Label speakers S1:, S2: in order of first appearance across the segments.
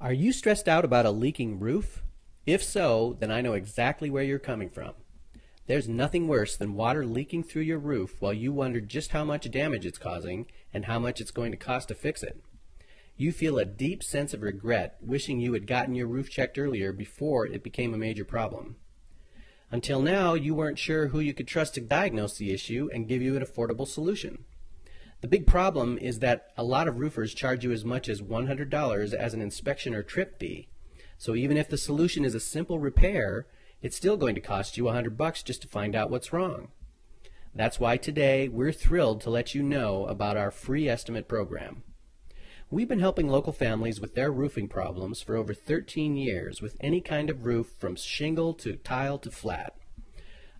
S1: Are you stressed out about a leaking roof? If so, then I know exactly where you're coming from. There's nothing worse than water leaking through your roof while you wonder just how much damage it's causing and how much it's going to cost to fix it. You feel a deep sense of regret, wishing you had gotten your roof checked earlier before it became a major problem. Until now, you weren't sure who you could trust to diagnose the issue and give you an affordable solution. The big problem is that a lot of roofers charge you as much as $100 as an inspection or trip fee. So even if the solution is a simple repair, it's still going to cost you $100 just to find out what's wrong. That's why today we're thrilled to let you know about our free estimate program. We've been helping local families with their roofing problems for over 13 years with any kind of roof from shingle to tile to flat.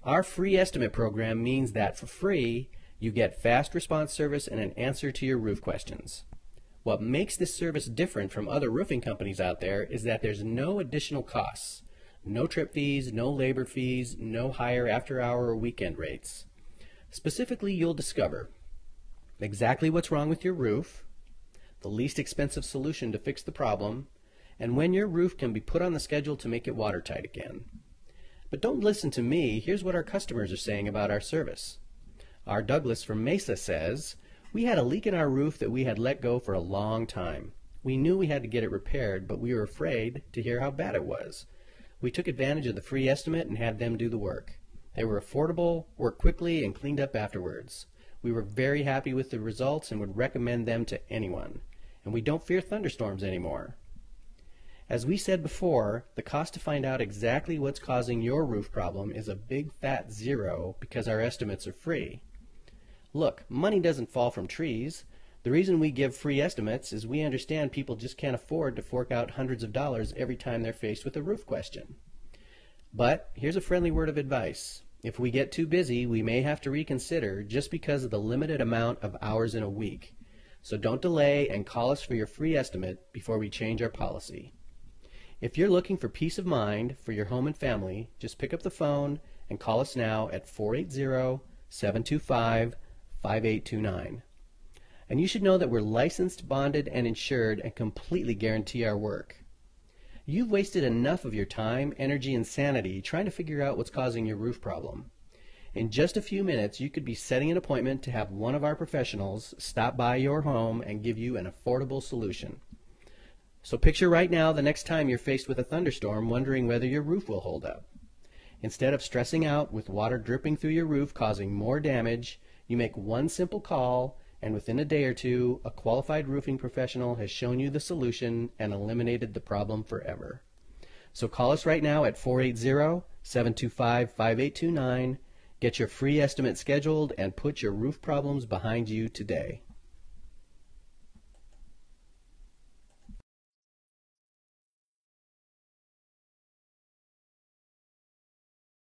S1: Our free estimate program means that for free, you get fast response service and an answer to your roof questions. What makes this service different from other roofing companies out there is that there's no additional costs. No trip fees, no labor fees, no higher after-hour or weekend rates. Specifically, you'll discover exactly what's wrong with your roof, the least expensive solution to fix the problem, and when your roof can be put on the schedule to make it watertight again. But don't listen to me. Here's what our customers are saying about our service. Our Douglas from Mesa says, "We had a leak in our roof that we had let go for a long time. We knew we had to get it repaired, but we were afraid to hear how bad it was. We took advantage of the free estimate and had them do the work. They were affordable, worked quickly, and cleaned up afterwards. We were very happy with the results and would recommend them to anyone. And we don't fear thunderstorms anymore." As we said before, the cost to find out exactly what's causing your roof problem is a big fat zero because our estimates are free. Look, money doesn't fall from trees. The reason we give free estimates is we understand people just can't afford to fork out hundreds of dollars every time they're faced with a roof question. But here's a friendly word of advice. If we get too busy, we may have to reconsider just because of the limited amount of hours in a week. So don't delay and call us for your free estimate before we change our policy. If you're looking for peace of mind for your home and family, just pick up the phone and call us now at 480-725-5829. And you should know that we're licensed, bonded, and insured and completely guarantee our work. You've wasted enough of your time, energy, and sanity trying to figure out what's causing your roof problem. In just a few minutes, you could be setting an appointment to have one of our professionals stop by your home and give you an affordable solution. So picture right now the next time you're faced with a thunderstorm wondering whether your roof will hold up. Instead of stressing out with water dripping through your roof causing more damage, you make one simple call, and within a day or two, a qualified roofing professional has shown you the solution and eliminated the problem forever. So call us right now at 480-725-5829, get your free estimate scheduled, and put your roof problems behind you today.